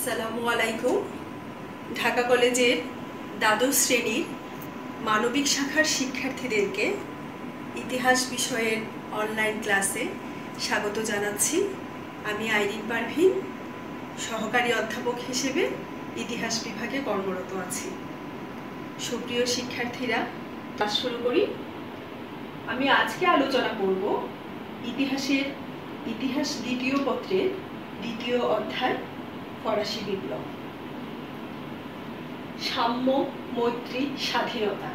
আসসালামু আলাইকুম। ঢাকা কলেজের দ্বাদশ শ্রেণীর মানবিক শাখার শিক্ষার্থীদেরকে ইতিহাস বিষয়ের অনলাইন ক্লাসে স্বাগত জানাচ্ছি। আমি আইরিন পারভিন, সহকারী অধ্যাপক হিসেবে ইতিহাস বিভাগে কর্মরত আছি। সুপ্রিয় শিক্ষার্থীরা, ক্লাস শুরু করি। আমি আজকে আলোচনা করব ইতিহাস দ্বিতীয় পত্রের দ্বিতীয় অধ্যায় ফরাসি বিপ্লব। সাম্য, মৈত্রী, স্বাধীনতা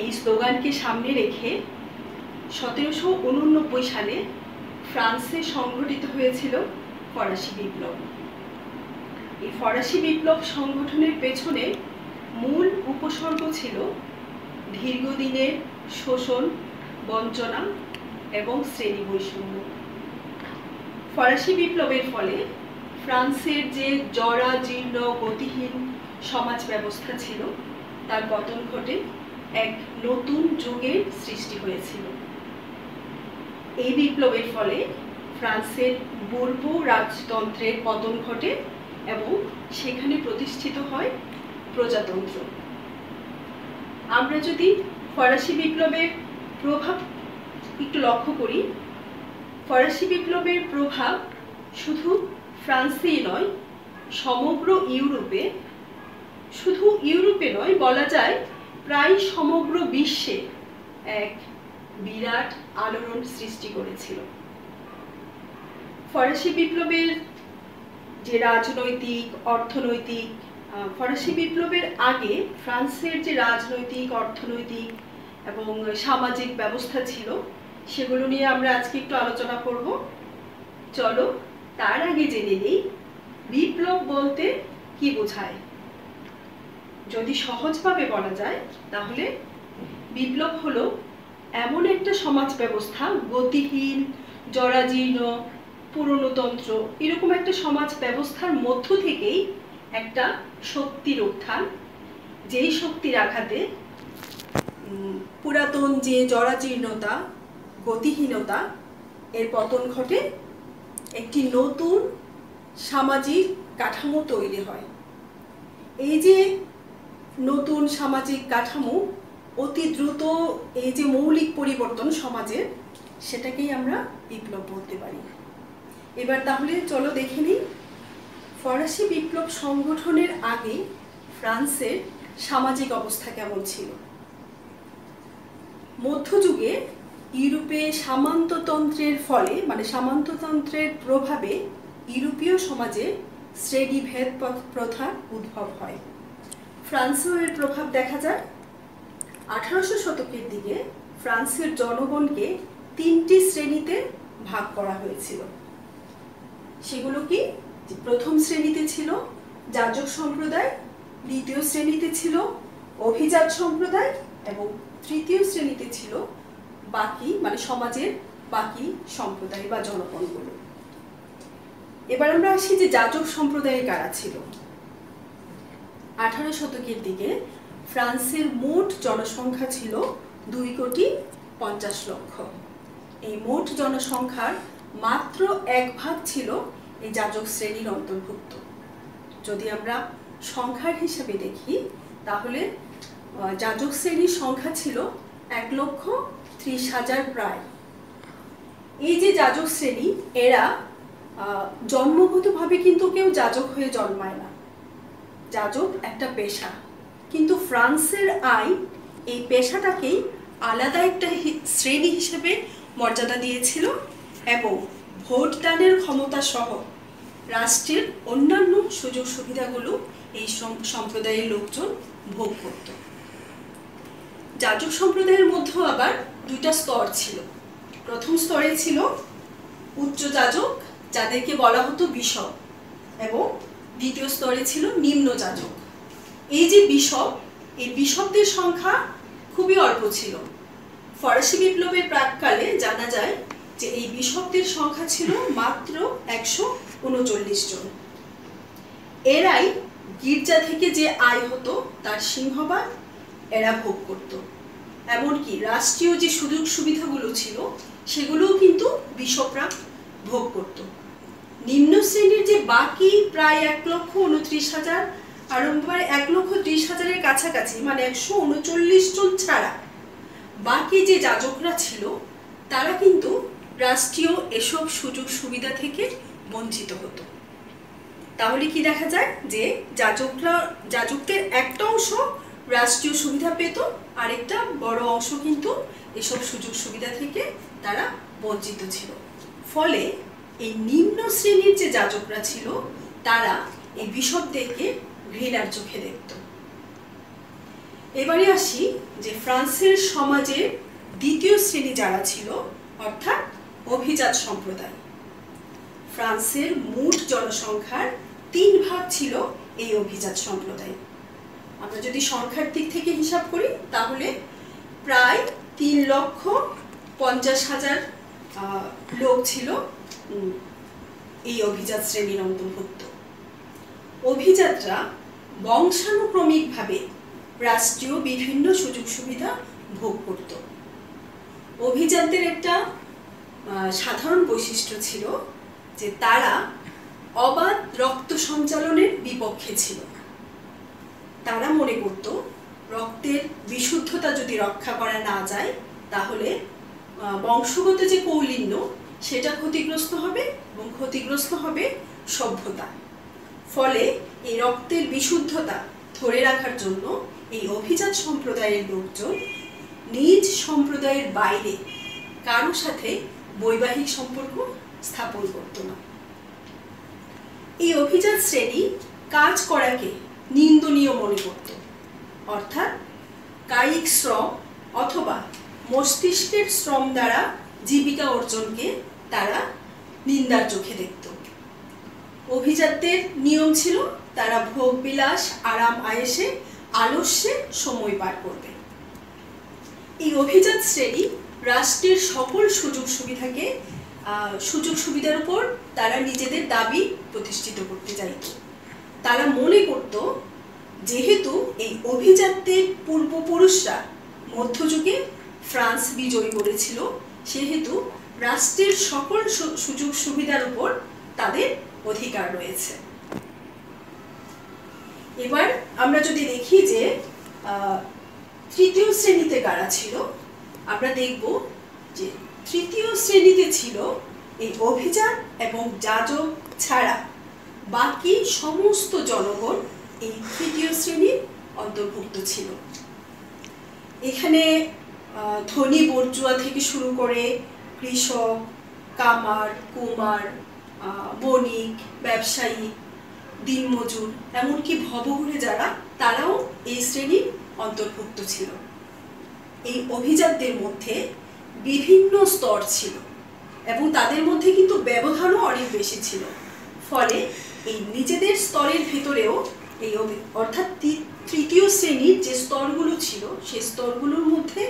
এই স্লোগানকে সামনে রেখে 1789 সালে ফ্রান্সে সংঘটিত হয়েছিল ফরাসি বিপ্লব। এই ফরাসি বিপ্লব সংগঠনের পেছনে মূল উপসর্গ ছিল দীর্ঘদিনের শোষণ, বঞ্চনা এবং শ্রেণী বৈষম্য। ফরাসি বিপ্লবের ফলে ফ্রান্সের যে জরাজীর্ণ গতিহীন সমাজ ব্যবস্থা ছিল তার পতন ঘটে, এক নতুন যুগের সৃষ্টি হয়েছিল। এই বিপ্লবের ফলে ফ্রান্সের বুর্বো রাজতন্ত্রের পতন ঘটে এবং সেখানে প্রতিষ্ঠিত হয় প্রজাতন্ত্র। আমরা যদি ফরাসি বিপ্লবের প্রভাব একটু লক্ষ্য করি, ফরাসি বিপ্লবের প্রভাব শুধু ফ্রান্সেই নয়, সমগ্র ইউরোপে, শুধু ইউরোপে নয়, বলা যায় প্রায় সমগ্র বিশ্বে এক বিরাট আলোড়ন সৃষ্টি করেছিল। ফরাসি বিপ্লবের যে রাজনৈতিক, অর্থনৈতিক, ফরাসি বিপ্লবের আগে ফ্রান্সের যে রাজনৈতিক, অর্থনৈতিক এবং সামাজিক ব্যবস্থা ছিল সেগুলো নিয়ে আমরা আজকে একটু আলোচনা করব। চলো তার আগে জেনে নিই বিপ্লব বলতে কি বোঝায়। যদি সহজভাবে বলা যায় তাহলে বিপ্লব হলো এমন একটা সমাজ ব্যবস্থা, গতিহীন, জরাজীর্ণ, পুরনোতন্ত্র, এরকম একটা সমাজ ব্যবস্থার মধ্য থেকেই একটা শক্তির উত্থান, যেই শক্তির আঘাতে পুরাতন যে জরাজীর্ণতা, গতিহীনতা এর পতন ঘটে, একটি নতুন সামাজিক কাঠামো তৈরি হয়। এই যে নতুন সামাজিক কাঠামো, অতি দ্রুত এই যে মৌলিক পরিবর্তন সমাজের, সেটাকেই আমরা বিপ্লব বলতে পারি। এবার তাহলে চলো দেখে নিই ফরাসি বিপ্লব সংগঠনের আগে ফ্রান্সের সামাজিক অবস্থা কেমন ছিল। মধ্যযুগে ইউরোপে সামন্ততন্ত্রের ফলে, মানে সামন্ততন্ত্রের প্রভাবে ইউরোপীয় সমাজে শ্রেণীভেদ প্রথা উদ্ভব হয়। ফ্রান্সেও এর প্রভাব দেখা যায়। 1800 শতকের দিকে ফ্রান্সের জনগণকে 3টি শ্রেণীতে ভাগ করা হয়েছিল। সেগুলো কি? প্রথম শ্রেণীতে ছিল যাজক সম্প্রদায়, দ্বিতীয় শ্রেণীতে ছিল অভিজাত সম্প্রদায় এবং তৃতীয় শ্রেণীতে ছিল বাকি, মানে সমাজের বাকি সম্প্রদায় বা জনগণগুলো। এবার আমরা আসি যে যাজক সম্প্রদায়ে কারা ছিল। 18 শতকের দিকে ফ্রান্সের মোট জনসংখ্যা ছিল 2,50,00,000। এই মোট জনসংখ্যার মাত্র 1 ভাগ ছিল এই যাজক শ্রেণীর অন্তর্ভুক্ত। যদি আমরা সংখ্যার হিসেবে দেখি তাহলে যাজক শ্রেণীর সংখ্যা ছিল 1,30,000 প্রায়। এই যে যাজক শ্রেণী, এরা জন্মগতভাবে কিন্তু কেউ যাজক হয়ে জন্মায় না। যাজক একটা পেশা, কিন্তু ফ্রান্সের আইন এই পেশাটাকেই আলাদা একটা শ্রেণী হিসেবে মর্যাদা দিয়েছিল এবং ভোটদানের ক্ষমতা সহ রাষ্ট্রের অন্যান্য সুযোগ সুবিধাগুলো এই সম্প্রদায়ের লোকজন ভোগ করত। যাজক সম্প্রদায়ের মধ্যেও আবার 2টা স্তর ছিল। প্রথম স্তরে ছিল উচ্চ যাজক, যাদেরকে বলা হতো বিশপ, এবং দ্বিতীয় স্তরে ছিল নিম্ন যাজক। এই যে বিশপ, এই বিশপদের সংখ্যা খুবই অল্প ছিল। ফরাসি বিপ্লবের প্রাককালে জানা যায় যে এই বিশপদের সংখ্যা ছিল মাত্র 139 জন। এরাই গির্জা থেকে যে আয় হতো তার সিংহভাগ এরা ভোগ করত। এমনকি রাষ্ট্রীয় যে সুযোগ সুবিধাগুলো ছিল সেগুলোও কিন্তু বিশপরা ভোগ করত। নিম্ন শ্রেণীর যে বাকি প্রায় 1,29,000 আরম্ভে 1,30,000-এর কাছাকাছি, মানে 139 জন ছাড়া বাকি যে যাজকরা ছিল তারা কিন্তু রাষ্ট্রীয় এসব সুযোগ সুবিধা থেকে বঞ্চিত হতো। তাহলে কি দেখা যায় যে যাজকদের একটা অংশ রাষ্ট্রীয় সুবিধা পেত, আরেকটা বড় অংশ কিন্তু এসব সুযোগ সুবিধা থেকে তারা বঞ্চিত ছিল। ফলে এই নিম্ন শ্রেণীর যে যাজকরা ছিল তারা এই বিশপদেরকে ঘৃণার চোখে দেখত। এবারে আসি যে ফ্রান্সের সমাজের দ্বিতীয় শ্রেণী যারা ছিল, অর্থাৎ অভিজাত সম্প্রদায়। ফ্রান্সের মোট জনসংখ্যার 3 ভাগ ছিল এই অভিজাত সম্প্রদায়। আমরা যদি সংখ্যার দিক থেকে হিসাব করি তাহলে প্রায় 3,50,000 লোক ছিল এই অভিজাত শ্রেণীর অন্তর্ভুক্ত। অভিজাতরা বংশানুক্রমিকভাবে রাষ্ট্রীয় বিভিন্ন সুযোগ সুবিধা ভোগ করত। অভিজাতদের একটা সাধারণ বৈশিষ্ট্য ছিল যে তারা অবাধ রক্ত সঞ্চালনের বিপক্ষে ছিল। তারা মনে করত রক্তের বিশুদ্ধতা যদি রক্ষা করা না যায় তাহলে বংশগত যে কৌলিন্য সেটা ক্ষতিগ্রস্ত হবে এবং ক্ষতিগ্রস্ত হবে সভ্যতা। ফলে এই রক্তের বিশুদ্ধতা ধরে রাখার জন্য এই অভিজাত সম্প্রদায়ের লোকজন নিজ সম্প্রদায়ের বাইরে কারো সাথে বৈবাহিক সম্পর্ক স্থাপন করত না। এই অভিজাত শ্রেণী কাজ করাকে নিন্দনীয় মনে করত, অর্থাৎ কায়িক শ্রম অথবা মস্তিষ্কের শ্রম দ্বারা জীবিকা অর্জনকে তারা নিন্দার চোখে দেখত। অভিজাতদের নিয়ম ছিল তারা ভোগ বিলাস, আরাম আয়েশে, আলস্যে সময় পার করবে। এই অভিজাত শ্রেণী রাষ্ট্রের সকল সুযোগ সুবিধার উপর তারা নিজেদের দাবি প্রতিষ্ঠিত করতে চাইত। তারা মনে করত যেহেতু এই অভিজাতদের পূর্বপুরুষরা মধ্যযুগে ফ্রান্স বিজয় করেছিল, সেহেতু রাষ্ট্রের সকল সুযোগ সুবিধার উপর তাদের অধিকার রয়েছে। এবার আমরা যদি দেখি যে তৃতীয় শ্রেণীতে কারা ছিল, আমরা দেখব যে তৃতীয় শ্রেণীতে ছিল এই অভিজাত এবং যাজক ছাড়া বাকি সমস্ত জনগণ এই তৃতীয় শ্রেণীর অন্তর্ভুক্ত ছিল। এখানে ধনী বর্জুয়া থেকে শুরু করে কৃষক, কামার, কুমার, বণিক, ব্যবসায়ী, দিনমজুর, এমনকি ভবঘুরে যারা, তারাও এই শ্রেণীর অন্তর্ভুক্ত ছিল। এই অভিজাতদের মধ্যে বিভিন্ন স্তর ছিল এবং তাদের মধ্যে কিন্তু ব্যবধানও অনেক বেশি ছিল। ফলে এই নিজেদের স্তরের ভিতরেও এই অর্থাৎ তৃতীয় শ্রেণীর যে স্তরগুলো ছিল সেই স্তরগুলোর মধ্যে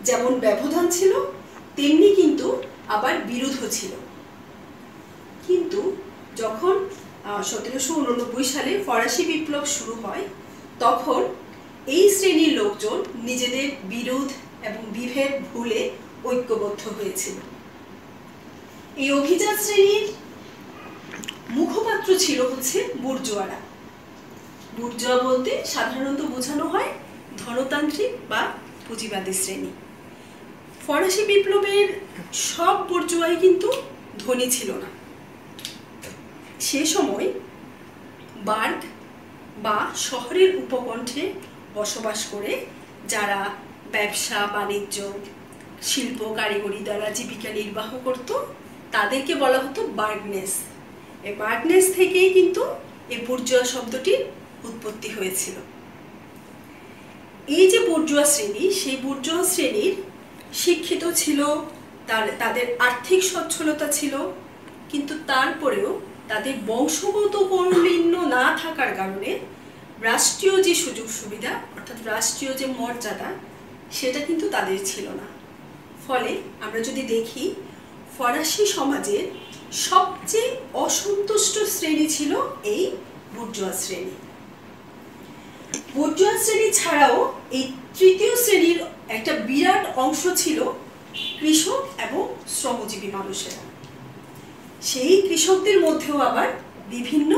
যেমন ব্যবধান ছিল তেমনি কিন্তু আবার বিরোধও ছিল। কিন্তু যখন 1789 সালে ফরাসি বিপ্লব শুরু হয় তখন এই শ্রেণীর লোকজন নিজেদের বিরোধ এবং বিভেদ ভুলে ঐক্যবদ্ধ হয়েছিল। এই অভিজাত শ্রেণীর মুখপাত্র ছিল হচ্ছে বুর্জোয়ারা। বুর্জোয়া বলতে সাধারণত বোঝানো হয় ধনতান্ত্রিক বা পুঁজিবাদী শ্রেণী। ফরাসি বিপ্লবের সব বুর্জোয়াই কিন্তু ধনী ছিল না। সে সময় বার্গ বা শহরের উপকণ্ঠে বসবাস করে যারা ব্যবসা বাণিজ্য, শিল্প কারিগরি দ্বারা জীবিকা নির্বাহ করত তাদেরকে বলা হতো বার্গনেস। এই বার্গনেস থেকেই কিন্তু এই বুর্জোয়া শব্দটির উৎপত্তি হয়েছিল। এই যে বুর্জোয়া শ্রেণী, সেই বুর্জোয়া শ্রেণীর শিক্ষিত ছিল, তাদের আর্থিক সচ্ছলতা ছিল, কিন্তু তারপরেও তাদের বংশগত কৌলিন্য না থাকার কারণে রাষ্ট্রীয় যে সুযোগ সুবিধা অর্থাৎ রাষ্ট্রীয় যে মর্যাদা সেটা কিন্তু তাদের ছিল না। ফলে আমরা যদি দেখি ফরাসি সমাজের সবচেয়ে অসন্তুষ্ট শ্রেণী ছিল এই বুর্জোয়া শ্রেণী। বুর্জোয়া শ্রেণী ছাড়াও এই তৃতীয় শ্রেণীর একটা বিরাট অংশ ছিল কৃষক এবং শ্রমজীবী মানুষেরা। সেই কৃষকদের মধ্যেও আবার বিভিন্ন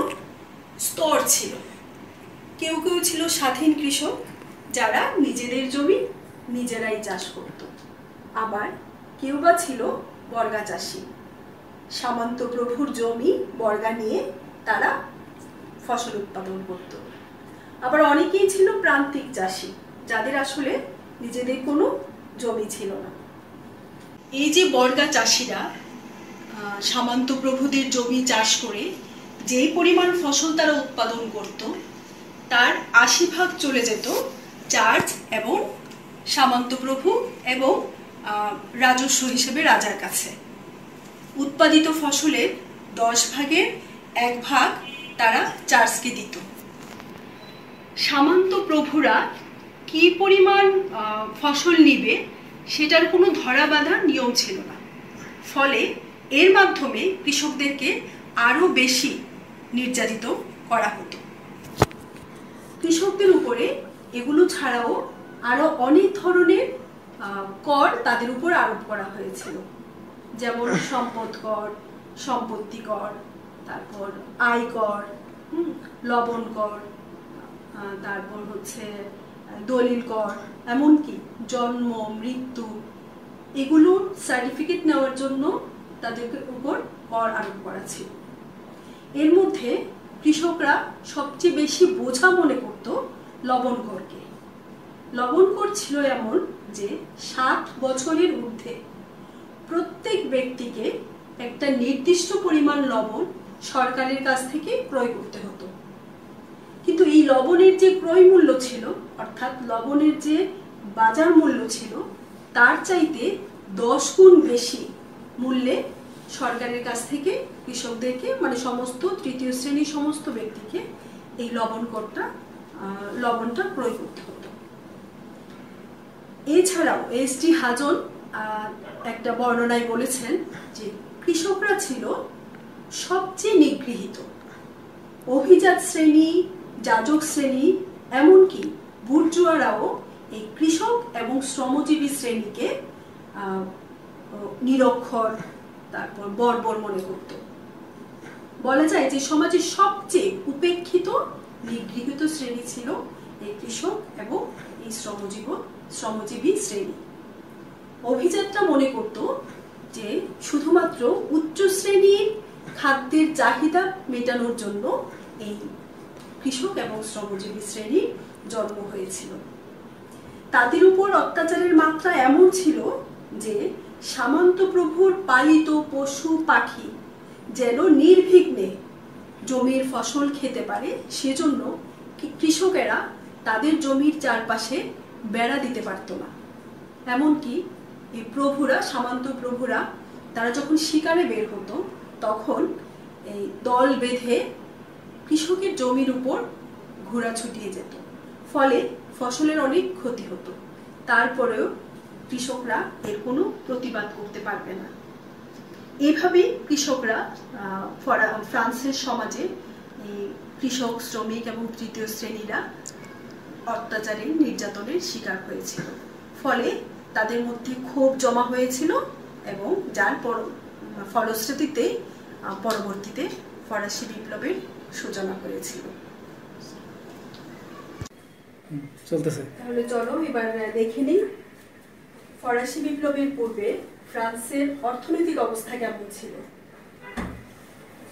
স্তর ছিল। কেউ কেউ ছিল স্বাধীন কৃষক, যারা নিজেদের জমি নিজেরাই চাষ করত। আবার কেউ বা ছিল বর্গা চাষি, সামন্ত প্রভুর জমি বর্গা নিয়ে তারা ফসল উৎপাদন করত। আবার অনেকেই ছিল প্রান্তিক চাষি, যাদের আসলে নিজেদের কোনো জমি ছিল না। এই যে বর্গা চাষিরা সামন্ত প্রভুদের জমি চাষ করে যে পরিমাণ ফসল তারা উৎপাদন করত, তার ৮০% চলে যেত চার্জ এবং সামন্ত প্রভু এবং রাজস্ব হিসেবে রাজার কাছে। উৎপাদিত ফসলের ১০/১ তারা চার্জকে দিত। সামন্ত প্রভুরা কি পরিমাণ ফসল নিবে সেটার কোনো ধরা বাঁধা নিয়ম ছিল না। ফলে এর মাধ্যমে কৃষকদেরকে আরো বেশি নির্যাতিত করা হতো। কৃষকদের উপরে এগুলো ছাড়াও আরো অনেক ধরনের কর তাদের উপর আরোপ করা হয়েছিল, যেমন সম্পদ কর, সম্পত্তি কর, তারপর আয় কর, লবণ কর, তারপর হচ্ছে দলিল কর, এমনকি জন্ম মৃত্যু এগুলোর সার্টিফিকেট নেওয়ার জন্য তাদের উপর কর আরোপ করা ছিল। এর মধ্যে কৃষকরা সবচেয়ে বেশি বোঝা মনে করত লবণ করকে। লবণ কর ছিল এমন যে ৬০ বছরের ঊর্ধ্বে প্রত্যেক ব্যক্তিকে একটা নির্দিষ্ট পরিমাণ লবণ সরকারের কাছ থেকে ক্রয় করতে হতো। কিন্তু এই লবণের যে ক্রয় মূল্য ছিল, অর্থাৎ লবণের যে বাজার মূল্য ছিল, তার চাইতে ১০ গুণ বেশি মূল্যে সরকারের কাছ থেকে কৃষকদেরকে, মানে সমস্ত তৃতীয় শ্রেণীর সমস্ত ব্যক্তিকে এই লবণটা ক্রয় করতে হতো। এছাড়াও এস.টি. হাজন একটা বর্ণনায় বলেছেন যে কৃষকরা ছিল সবচেয়ে নিগৃহীত। অভিজাত শ্রেণী, যাজক শ্রেণী, এমনকি বুর্জুয়ারাও এই কৃষক এবং শ্রমজীবী শ্রেণীকে নিরক্ষর, তারপর বর্বর মনে করত। বলা যায় যে সমাজের সবচেয়ে উপেক্ষিত নিগৃহীত শ্রেণী ছিল এই কৃষক এবং এই শ্রমজীবী শ্রেণী। অভিজাতটা মনে করত যে শুধুমাত্র উচ্চ শ্রেণীর খাদ্যের চাহিদা মেটানোর জন্য এই কৃষক এবং শ্রমজীবী শ্রেণীর জন্ম হয়েছিল। তাদের উপর অত্যাচারের মাত্রা এমন ছিল যে সামন্ত প্রভুর পালিত পশু পাখি যেন নির্বিঘ্নে জমির ফসল খেতে পারে, সেজন্য কৃষকেরা তাদের জমির চারপাশে বেড়া দিতে পারত না। এমনকি এই প্রভুরা, সামন্ত প্রভুরা, তারা যখন শিকারে বের হতো তখন এই দল বেঁধে কৃষকের জমির উপর ঘোড়া ছুটিয়ে যেত। ফলে ফসলের অনেক ক্ষতি হতো। তারপরেও কৃষকরা এর কোনো প্রতিবাদ করতে পারবে না। এভাবে কৃষকরা ফ্রান্সের সমাজে কৃষক, শ্রমিক এবং তৃতীয় শ্রেণীরা অত্যাচারের, নির্যাতনের শিকার হয়েছিল। ফলে তাদের মধ্যে ক্ষোভ জমা হয়েছিল এবং যার ফলশ্রুতিতে পরবর্তীতে ফরাসি বিপ্লবের সূচনা হয়েছিল। তাহলে চলো এবার দেখে নিই ফরাসি বিপ্লবের পূর্বে ফ্রান্সের অর্থনৈতিক অবস্থা কেমন ছিল।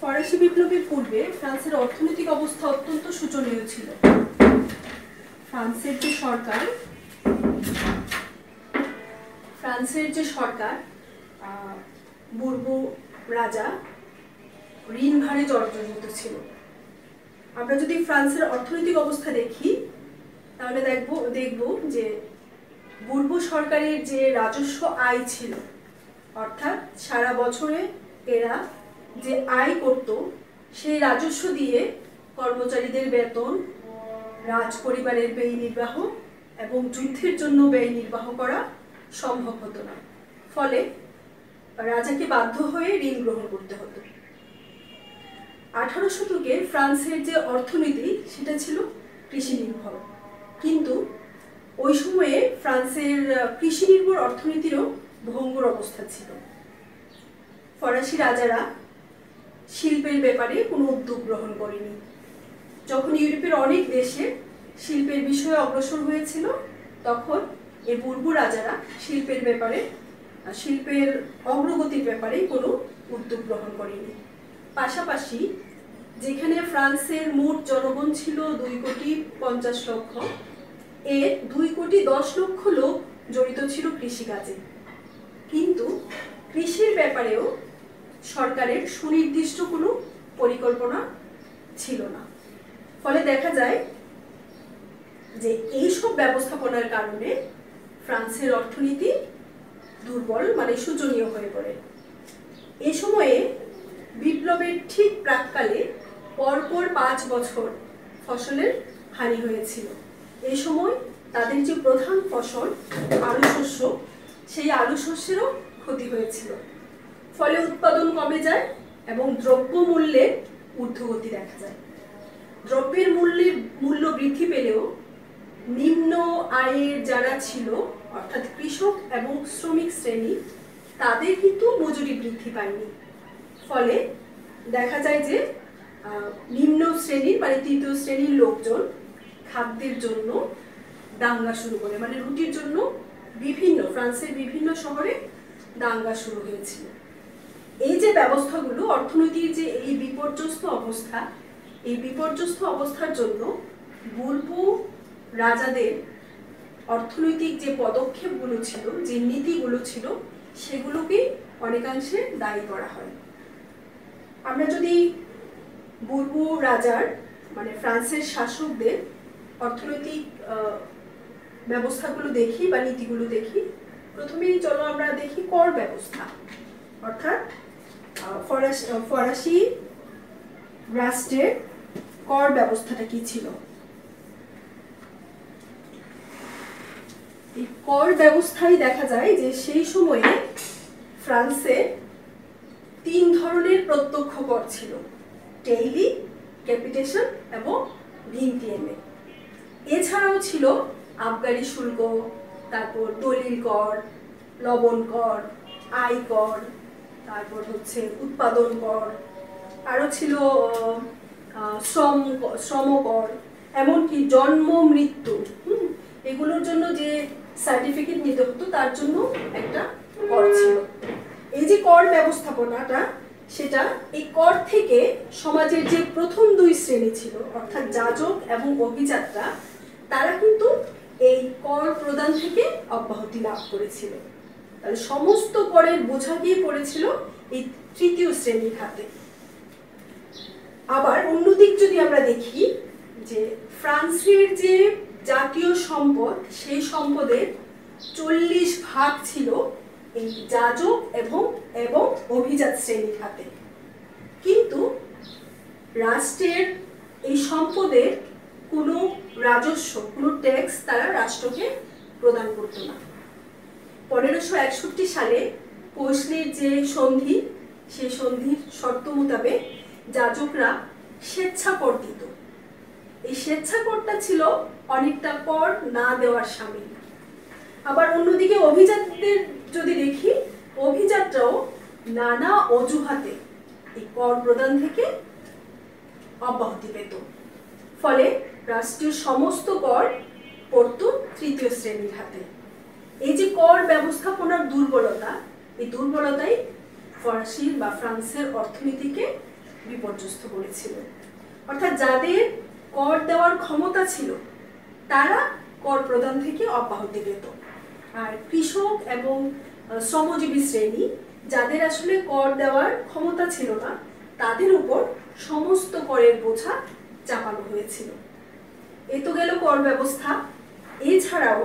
ফরাসি বিপ্লবের পূর্বে ফ্রান্সের অর্থনৈতিক অবস্থা অত্যন্ত শোচনীয় ছিল। ফ্রান্সের যে সরকার বুর্বো রাজা ঋণ ভারে জর্জরিত ছিল। আমরা যদি ফ্রান্সের অর্থনৈতিক অবস্থা দেখি তাহলে দেখব যে বুর্বো সরকারের যে রাজস্ব আয় ছিল, অর্থাৎ সারা বছরে এরা যে আয় করত, সেই রাজস্ব দিয়ে কর্মচারীদের বেতন, রাজ পরিবারের ব্যয় নির্বাহ এবং যুদ্ধের জন্য ব্যয় নির্বাহ করা সম্ভব হতো না। ফলে রাজাকে বাধ্য হয়ে ঋণ গ্রহণ করতে হতো। 18 শতকে ফ্রান্সের যে অর্থনীতি সেটা ছিল কৃষি নির্ভর, কিন্তু ওই সময়ে ফ্রান্সের কৃষি নির্ভর অর্থনীতিরও ভঙ্গুর অবস্থা ছিল। ফরাসি রাজারা শিল্পের ব্যাপারে কোনো উদ্যোগ গ্রহণ করেনি। যখন ইউরোপের অনেক দেশে শিল্পের বিষয়ে অগ্রসর হয়েছিল, তখন এই বুর্বু রাজারা শিল্পের ব্যাপারে, শিল্পের অগ্রগতির ব্যাপারে কোনো উদ্যোগ গ্রহণ করেনি। পাশাপাশি যেখানে ফ্রান্সের মোট জনগণ ছিল 2,50,00,000, এর 2,10,00,000 লোক জড়িত ছিল কৃষিকাজে। কিন্তু কৃষির ব্যাপারেও সরকারের সুনির্দিষ্ট কোনো পরিকল্পনা ছিল না। ফলে দেখা যায় যে এইসব ব্যবস্থাপনার কারণে ফ্রান্সের অর্থনীতি দুর্বল, মানে শোচনীয় হয়ে পড়ে। এই সময়ে বিপ্লবের ঠিক প্রাক্কালে পরপর 5 বছর ফসলের হানি হয়েছিল। এই সময় তাদের যে প্রধান ফসল আলু শস্য, সেই আলু শস্যেরও ক্ষতি হয়েছিল। ফলে উৎপাদন কমে যায় এবং দ্রব্যমূল্যের ঊর্ধ্বগতি দেখা যায়। দ্রব্যের মূল্য বৃদ্ধি পেলেও নিম্ন আয়ের যারা ছিল, অর্থাৎ কৃষক এবং শ্রমিক শ্রেণী, তাদের কিন্তু মজুরি বৃদ্ধি পায়নি। ফলে দেখা যায় যে নিম্ন শ্রেণীর, মানে তৃতীয় শ্রেণীর লোকজন খাদ্যের জন্য দাঙ্গা শুরু করে, মানে রুটির জন্য ফ্রান্সের বিভিন্ন শহরে দাঙ্গা শুরু হয়েছিল। এই যে ব্যবস্থাগুলো, অর্থনীতির যে এই বিপর্যস্ত অবস্থা, এই বিপর্যস্ত অবস্থার জন্য বুর্বু রাজাদের অর্থনৈতিক যে পদক্ষেপগুলো ছিল, যে নীতিগুলো ছিল, সেগুলোকে অনেকাংশে দায়ী করা হয়। আমরা যদি বুর্বু রাজার, মানে ফ্রান্সের শাসকদের অর্থনৈতিক ব্যবস্থাগুলো দেখি বা নীতিগুলো দেখি, প্রথমেই চলো আমরা দেখি কর ব্যবস্থা। অর্থাৎ ফরাসি রাষ্ট্রের কর ব্যবস্থাটা কি ছিল। এই কর ব্যবস্থায় দেখা যায় যে সেই সময়ে ফ্রান্সে 3 ধরনের প্রত্যক্ষ কর ছিল: টেইলি, ক্যাপিটেশন এবং ভিনটিয়েমে। এছাড়াও ছিল আবগারি শুল্ক, তারপর দলিল কর, লবণ কর, আয় কর, তারপর হচ্ছে উৎপাদন কর, আরও ছিল শ্রম কর, এমনকি জন্ম মৃত্যু, এগুলোর জন্য যে সার্টিফিকেট নিতে হতো তার জন্য একটা কর ছিল। এই যে কর ব্যবস্থাপনাটা, সেটা এই কর থেকে সমাজের যে প্রথম 2 শ্রেণী ছিল, অর্থাৎ যাজক এবং অভিজাতরা, তারা কিন্তু এই কর প্রদান থেকে অব্যাহতি লাভ করেছিল। তাহলে সমস্ত করের বোঝা গিয়ে পড়েছিল এই তৃতীয় শ্রেণীর হাতে। আবার অন্যদিক যদি আমরা দেখি যে ফ্রান্সের যে জাতীয় সম্পদ, সেই সম্পদের 40% ছিল এই যাজক এবং অভিজাত শ্রেণীর হাতে। কিন্তু রাষ্ট্রের এই সম্পদের কোনো রাজস্ব, কোনো ট্যাক্স তারা রাষ্ট্রকে প্রদান করত না। 1561 সালে পয়সলির যে সন্ধি, সেই সন্ধির শর্ত মোতাবেক যাজকরা স্বেচ্ছা কর দিত। এই স্বেচ্ছা করটা ছিল অনেকটা কর না দেওয়ার সামিল। আবার অন্যদিকে অভিজাতদের যদি দেখি, অভিজাতরাও নানা অজুহাতে এই কর প্রদান থেকে অব্যাহতি পেত। ফলে রাষ্ট্রীয় সমস্ত কর পড়ত তৃতীয় শ্রেণীর হাতে। এই যে কর ব্যবস্থাপনার দুর্বলতা, এই দুর্বলতাই ফরাসির বা ফ্রান্সের অর্থনীতিকে বিপর্যস্ত করেছিল। অর্থাৎ যাদের কর দেওয়ার ক্ষমতা ছিল, তারা কর প্রদান থেকে অব্যাহতি পেত। আর কৃষক এবং শ্রমজীবী শ্রেণী, যাদের আসলে কর দেওয়ার ক্ষমতা ছিল না, তাদের উপর সমস্ত করের বোঝা চাপানো হয়েছিল। এ তো গেল কর ব্যবস্থা। এছাড়াও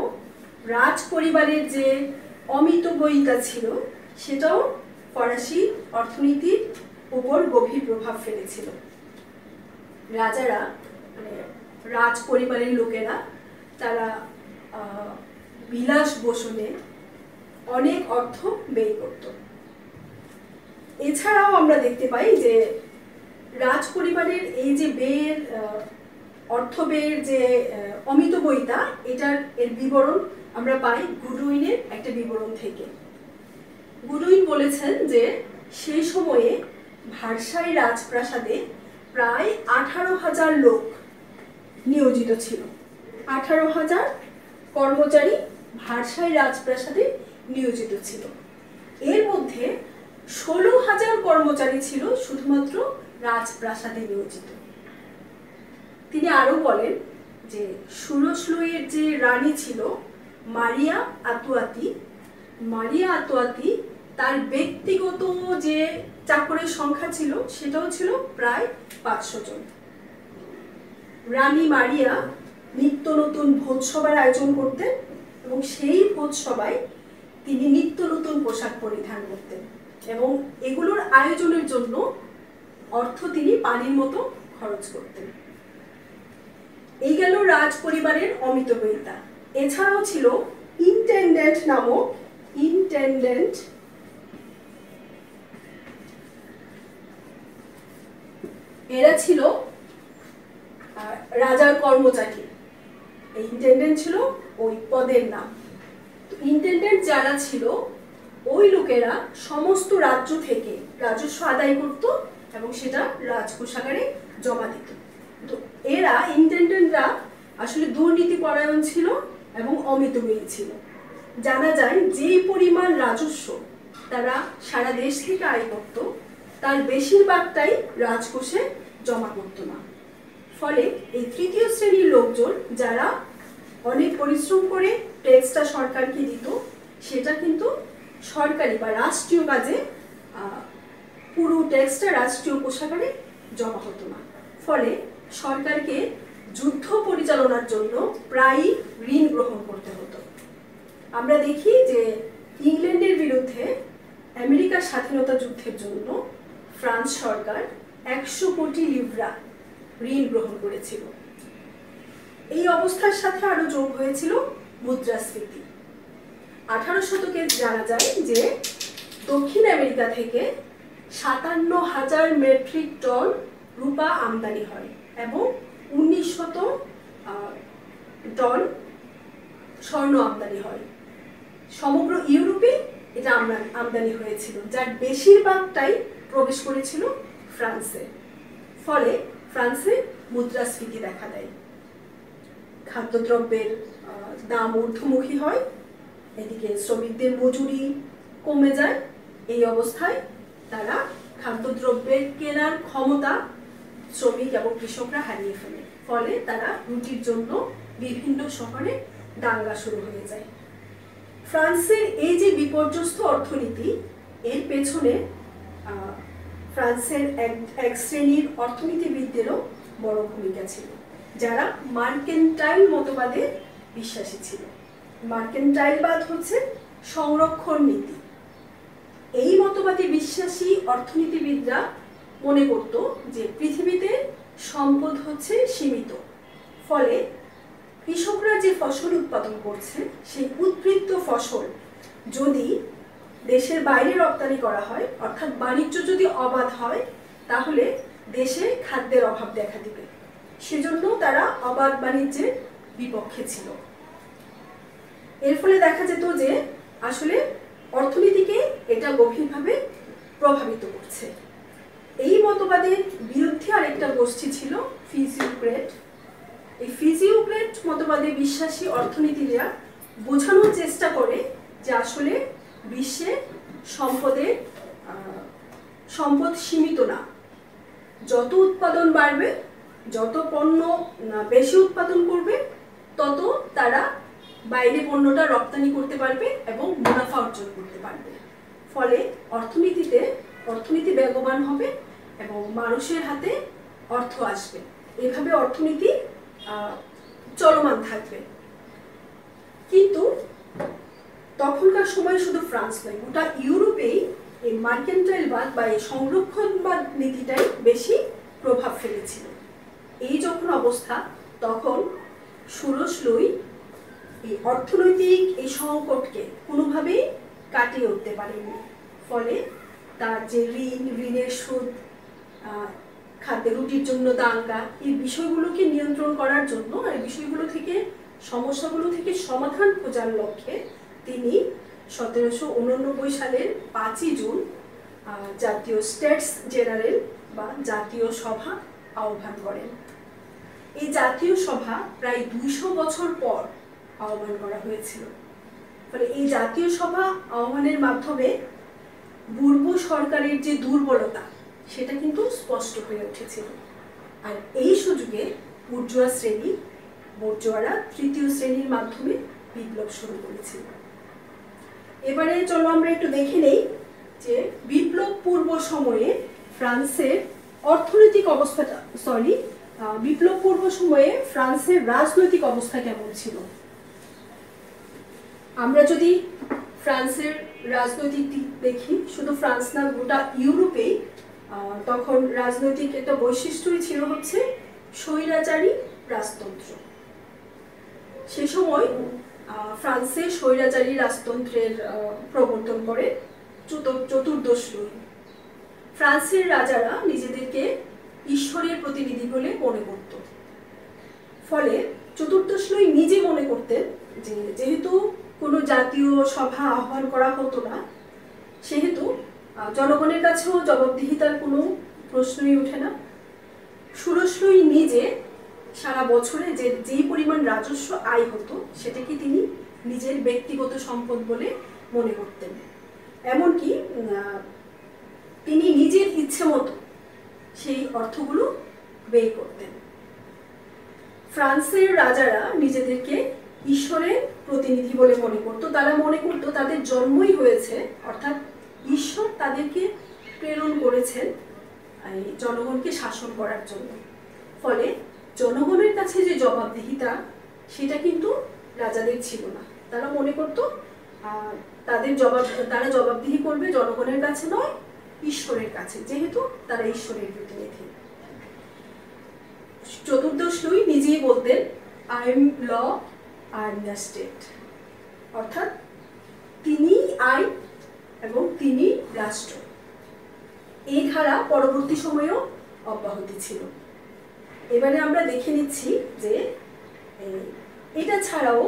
রাজ পরিবারের যে অমিতব্যয়িতা ছিল, সেটাও ফরাসি অর্থনীতির উপর গভীর প্রভাব ফেলেছিল। রাজারা, মানে রাজ পরিবারের লোকেরা, তারা বিলাস বসনে অনেক অর্থ ব্যয় করত। এছাড়াও আমরা দেখতে পাই যে রাজ পরিবারের এই যে ব্যয়ের, অর্থ ব্যয়ের যে অমিতব্যয়িতা, এর বিবরণ আমরা পাই গুডউইনের একটা বিবরণ থেকে। গুডউইন বলেছেন যে সেই সময়ে ভার্সাই রাজপ্রাসাদে প্রায় 18,000 লোক নিয়োজিত ছিল। 18,000 কর্মচারী ভার্সাই রাজপ্রাসাদে নিয়োজিত ছিল। এর মধ্যে 16,000 কর্মচারী ছিল শুধুমাত্র রাজপ্রাসাদে নিয়োজিত। তিনি আরো বলেন যে সুরসলুইয়ের যে রানী ছিল মারিয়া আতুয়াতি তার ব্যক্তিগত যে চাকরের সংখ্যা ছিল সেটাও ছিল প্রায় 500 জন। রানী মারিয়া নিত্য নতুন ভোজসভার আয়োজন করতেন এবং সেই ভোজসভায় তিনি নিত্য নতুন পোশাক পরিধান করতেন এবং এগুলোর আয়োজনের জন্য অর্থ তিনি পানির মতো খরচ করতেন। এই গেল রাজ পরিবারের অমিতবিদ্যা। এছাড়াও ছিল ইন্টেন্ডেন্ট নামক এরা ছিল রাজার কর্মচারী। এই ইন্টেন্ডেন্ট ছিল ওই পদের নাম। ইন্টেন্ডেন্ট যারা ছিল ওই লোকেরা সমস্ত রাজ্য থেকে রাজস্ব আদায় করত এবং সেটা রাজকোষাগারে জমা দিত। তো এরা ইন্টেন্ডেন্টরা আসলে দুর্নীতিপরায়ণ ছিল এবং অমিতব্যয়ী ছিল। জানা যায় যে পরিমাণ রাজস্ব তারা সারা দেশ থেকে আয় করত তার বেশিরভাগটাই রাজকোষে জমা করত না। ফলে এই তৃতীয় শ্রেণীর লোকজন যারা অনেক পরিশ্রম করে ট্যাক্সটা সরকারকে দিত সেটা কিন্তু সরকারি বা রাষ্ট্রীয় কাজে পুরো ট্যাক্সটা রাষ্ট্রীয় কোষাগারে জমা হতো না। ফলে সরকারকে যুদ্ধ পরিচালনার জন্য প্রায়ই ঋণ গ্রহণ করতে হতো। আমরা দেখি যে ইংল্যান্ডের বিরুদ্ধে আমেরিকার স্বাধীনতা যুদ্ধের জন্য ফ্রান্স সরকার 100 কোটি লিভরা ঋণ গ্রহণ করেছিল। এই অবস্থার সাথে আরো যোগ হয়েছিল মুদ্রাস্ফীতি। 18 শতকে জানা যায় যে দক্ষিণ আমেরিকা থেকে 57,000 মেট্রিক টন রূপা আমদানি হয় এবং 1900 টন স্বর্ণ আমদানি হয়। সমগ্র ইউরোপে এটা আমদানি হয়েছিল, যার বেশিরভাগটাই প্রবেশ করেছিল ফ্রান্সে। ফলে ফ্রান্সে মুদ্রাস্ফীতি দেখা দেয়, খাদ্যদ্রব্যের দাম ঊর্ধ্বমুখী হয়, এদিকে শ্রমিকদের মজুরি কমে যায়। এই অবস্থায় তারা খাদ্যদ্রব্যের কেনার ক্ষমতা শ্রমিক এবং কৃষকরা হারিয়ে ফেলে। ফলে তারা রুটির জন্য বিভিন্ন শহরে দাঙ্গা শুরু হয়ে যায়। ফ্রান্সের এই যে বিপর্যস্ত অর্থনীতি, এর পেছনে ফ্রান্সের এক শ্রেণীর অর্থনীতিবিদদেরও বড় ভূমিকা ছিল, যারা মার্কেন্টাইল মতবাদে বিশ্বাসী ছিল। মার্কেন্টাইলবাদ হচ্ছে সংরক্ষণ নীতি। এই মতবাদে বিশ্বাসী অর্থনীতিবিদরা মনে করত যে পৃথিবীতে সম্পদ হচ্ছে সীমিত। ফলে কৃষকরা যে ফসল উৎপাদন করছে সেই উৎবৃত্ত ফসল যদি দেশের বাইরে রপ্তানি করা হয়, অর্থাৎ বাণিজ্য যদি অবাধ হয়, তাহলে দেশে খাদ্যের অভাব দেখা দিবে। সেজন্য তারা অবাধ বাণিজ্যের বিপক্ষে ছিল। এর ফলে দেখা যেত যে আসলে অর্থনীতিকে এটা গভীরভাবে প্রভাবিত করছে। এই মতবাদের বিরুদ্ধে আরেকটা গোষ্ঠী ছিল ফিজিওক্রেট। এই ফিজিওক্রেট মতবাদে বিশ্বাসী অর্থনীতিরা বোঝানোর চেষ্টা করে যে আসলে বিশ্বে সম্পদ সীমিত না, যত উৎপাদন বাড়বে, যত পণ্য বেশি উৎপাদন করবে, তত তারা বাইরে পণ্যটা রপ্তানি করতে পারবে এবং মুনাফা অর্জন করতে পারবে। ফলে অর্থনীতি বেগবান হবে এবং মানুষের হাতে অর্থ আসবে। এভাবে অর্থনীতি চলমান থাকবে। কিন্তু তখনকার সময় শুধু ফ্রান্স নয়, গোটা ইউরোপেই এই মার্কেন্টাইলবাদ বা এই সংরক্ষণবাদ নীতিটাই বেশি প্রভাব ফেলেছিল। এই যখন অবস্থা, তখন সুরসলুই এই অর্থনৈতিক এই সংকটকে কোনোভাবেই কাটিয়ে উঠতে পারেনি। ফলে তার যে ঋণের সুদ, খাদ্যে রুটির জন্য দাঙ্গা, এই বিষয়গুলোকে নিয়ন্ত্রণ করার জন্য আর এই সমস্যাগুলো থেকে সমাধান খোঁজার লক্ষ্যে তিনি 1789 সালের 5ই জুন জাতীয় স্টেটস জেনারেল বা জাতীয় সভা আহ্বান করেন। এই জাতীয় সভা প্রায় 200 বছর পর আহ্বান করা হয়েছিল। ফলে এই জাতীয় সভা আহ্বানের মাধ্যমে বুর্ব সরকারের যে দুর্বলতা সেটা কিন্তু স্পষ্ট হয়ে উঠেছিল। আর এই সুযোগে বুর্জোয়া শ্রেণী, বুর্জোয়ারা তৃতীয় শ্রেণীর মাধ্যমে বিপ্লব শুরু করেছিল। এবারে চলো আমরা একটু দেখে নেই যে বিপ্লব পূর্ব সময়ে ফ্রান্সের অর্থনৈতিক অবস্থাটা বিপ্লব পূর্ব সময়ে ফ্রান্সের রাজনৈতিক অবস্থা কেমন ছিল। আমরা যদি ফ্রান্সের রাজনৈতিক দিক দেখি, শুধু ফ্রান্স না গোটা ইউরোপেই তখন রাজনৈতিক একটা বৈশিষ্ট্যই ছিল হচ্ছে স্বৈরাচারী রাজতন্ত্র। সে সময় ফ্রান্সে স্বৈরাচারী রাজতন্ত্রের প্রবর্তন করে চতুর্দশ লুই। ফ্রান্সের রাজারা নিজেদেরকে ঈশ্বরের প্রতিনিধি বলে মনে করত। ফলে চতুর্দশ লুই নিজে মনে করতেন যে যেহেতু কোনো জাতীয় সভা আহ্বান করা হতো না, সেহেতু জনগণের কাছেও জবাবদিহিতার কোনো প্রশ্নই ওঠে না। ষোড়শ লুই নিজে সারা বছরে যেই পরিমাণ রাজস্ব আয় হতো সেটাকে তিনি নিজের ব্যক্তিগত সম্পদ বলে মনে করতেন। এমনকি তিনি নিজের ইচ্ছে মতো সেই অর্থগুলো ব্যয় করতেন। ফ্রান্সের রাজারা নিজেদেরকে ঈশ্বরের প্রতিনিধি বলে মনে করত। তারা মনে করত তাদের জন্মই হয়েছে, অর্থাৎ ঈশ্বর তাদেরকে প্রেরণ করেছেন জনগণকে শাসন করার জন্য। ফলে জনগণের কাছে যে জবাবদিহিতা সেটা কিন্তু রাজাদের ছিল না। তারা মনে করত তারা জবাবদিহি করবে জনগণের কাছে নয়, ঈশ্বরের কাছে, যেহেতু তারা ঈশ্বরের প্রতিনিধি। চতুর্দশ লুই নিজেই বলতেন I am law, I am the state, অর্থাৎ তিনি আইন এবং তিনি রাষ্ট্র। এই ধারা পরবর্তী সময়েও অব্যাহত ছিল। এবারে আমরা দেখে নিচ্ছি যে এটা ছাড়াও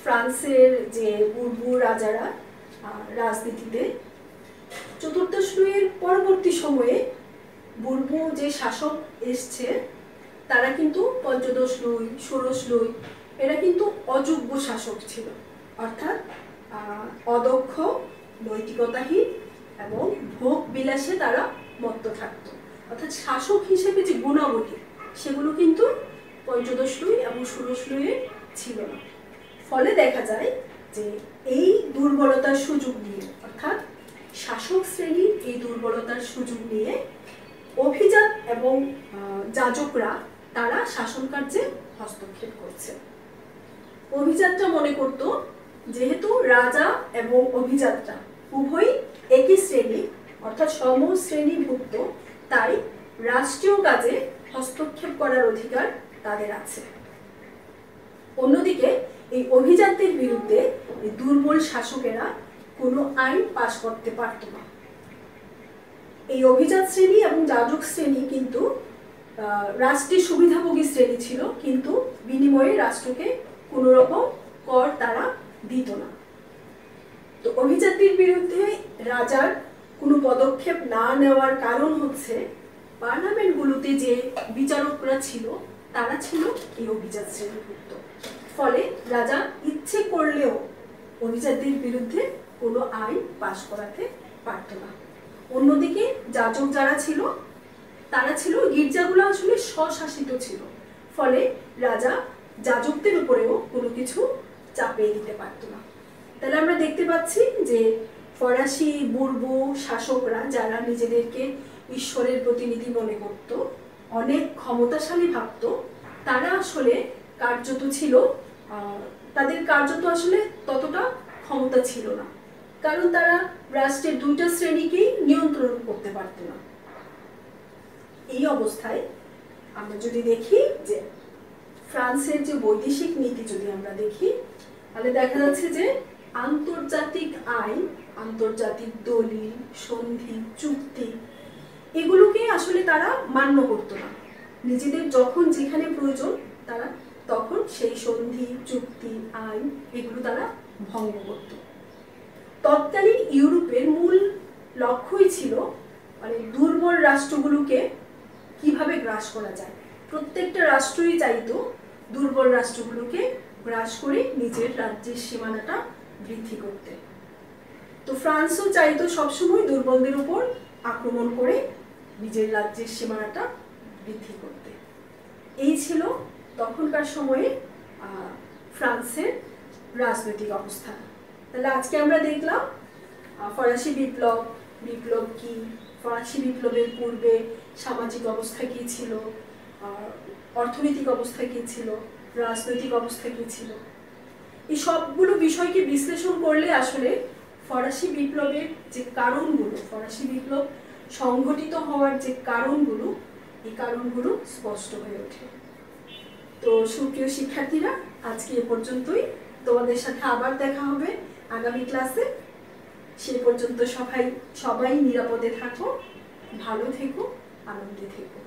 ফ্রান্সের যে পূর্ব রাজারা রাজনীতিতে চতুর্দশ লুইয়ের পরবর্তী সময়ে পূর্ব যে শাসক এসছে তারা কিন্তু পঞ্চদশ লুই, ষোড়শ লুই এরা কিন্তু অযোগ্য শাসক ছিল, অর্থাৎ অদক্ষ, নৈতিকতাহীন এবং ভোগ বিলাসে তারা মত্ত থাকত। অর্থাৎ শাসক হিসেবে যে গুণাবলী সেগুলো কিন্তু পঞ্চদশ লুই এবং ষোড়শ লুইয়ে ছিল না। ফলে দেখা যায় যে এই দুর্বলতার সুযোগ নিয়ে, অর্থাৎ শাসক শ্রেণী এই দুর্বলতার সুযোগ নিয়ে অভিজাত এবং যাজকরা তারা শাসন কার্যে হস্তক্ষেপ করছে। অভিজাতরা মনে করত যেহেতু রাজা এবং অভিজাতরা উভয়ই একই শ্রেণী, অর্থাৎ সমশ্রেণীভুক্ত, তাই রাষ্ট্রীয় কাজে হস্তক্ষেপ করার অধিকার তাদের আছে। অন্যদিকে এই অভিজাতদের বিরুদ্ধে দুর্বল শাসকেরা কোনো আইন পাশ করতে পারত না। এই অভিজাত শ্রেণী এবং যাজক শ্রেণী কিন্তু রাষ্ট্রের সুবিধাভোগী শ্রেণী ছিল, কিন্তু বিনিময়ে রাষ্ট্রকে কোনো রকম কর তারা দিত না। তো অভিজাতদের বিরুদ্ধে রাজার কোনো পদক্ষেপ না নেওয়ার কারণ হচ্ছে পার্লামেন্টগুলোতে যে বিচারকরা ছিল তারা ছিল এই অভিজাত শ্রেণীভুক্ত। ফলে রাজা ইচ্ছে করলেও অভিজাতদের বিরুদ্ধে কোনো আইন পাশ করাতে পারত না। অন্যদিকে যাজক যারা ছিল তারা ছিল, গির্জাগুলো আসলে স্বশাসিত ছিল, ফলে রাজা যাজকদের উপরেও কোনো কিছু চাপিয়ে দিতে পারত না। তাহলে আমরা দেখতে পাচ্ছি যে ফরাসি বুর্ব শাসকরা যারা নিজেদেরকে ঈশ্বরের প্রতিনিধি মনে করত, অনেক ক্ষমতাশালী ভাবত, তারা আসলে কার্যত ছিল, তাদের কার্যত আসলে ততটা ক্ষমতা ছিল না, কারণ তারা রাষ্ট্রের দুইটা শ্রেণীকেই নিয়ন্ত্রণ করতে পারত না। এই অবস্থায় আমরা যদি দেখি যে ফ্রান্সের যে বৈদেশিক নীতি যদি আমরা দেখি, তাহলে দেখা যাচ্ছে যে আন্তর্জাতিক আইন, আন্তর্জাতিক দলিল, সন্ধি, চুক্তি এগুলোকে আসলে তারা মান্য করত না। নিজেদের যখন যেখানে প্রয়োজন তারা তখন সেই সন্ধি, চুক্তি, আইন এগুলো তারা ভঙ্গ করত। তৎকালীন ইউরোপের মূল লক্ষ্যই ছিল মানে দুর্বল রাষ্ট্রগুলোকে কিভাবে গ্রাস করা যায়। প্রত্যেকটা রাষ্ট্রই চাইতো দুর্বল রাষ্ট্রগুলোকে গ্রাস করে নিজের রাজ্যের সীমানাটা বৃদ্ধি করতে। তো ফ্রান্সও চাইতো সবসময় দুর্বলদের উপর আক্রমণ করে নিজের রাজ্যের সীমানাটা বৃদ্ধি করতে। এই ছিল তখনকার সময়ে ফ্রান্সের রাজনৈতিক অবস্থা। তাহলে আজকে আমরা দেখলাম ফরাসি বিপ্লব, বিপ্লব কি, ফরাসি বিপ্লবের পূর্বে সামাজিক অবস্থা কি ছিল, অর্থনৈতিক অবস্থা কি ছিল, রাজনৈতিক অবস্থা কি ছিল। এই সবগুলো বিষয়কে বিশ্লেষণ করলে আসলে ফরাসি বিপ্লবের যে কারণগুলো, ফরাসি বিপ্লব সংঘটিত হওয়ার যে কারণগুলো, এই কারণগুলো স্পষ্ট হয়ে ওঠে। তো সুপ্রিয় শিক্ষার্থীরা, আজকে এ পর্যন্তই। তোমাদের সাথে আবার দেখা হবে আগামী ক্লাসে। সেই পর্যন্ত সবাই নিরাপদে থাকো, ভালো থেকো, আনন্দে থেকো।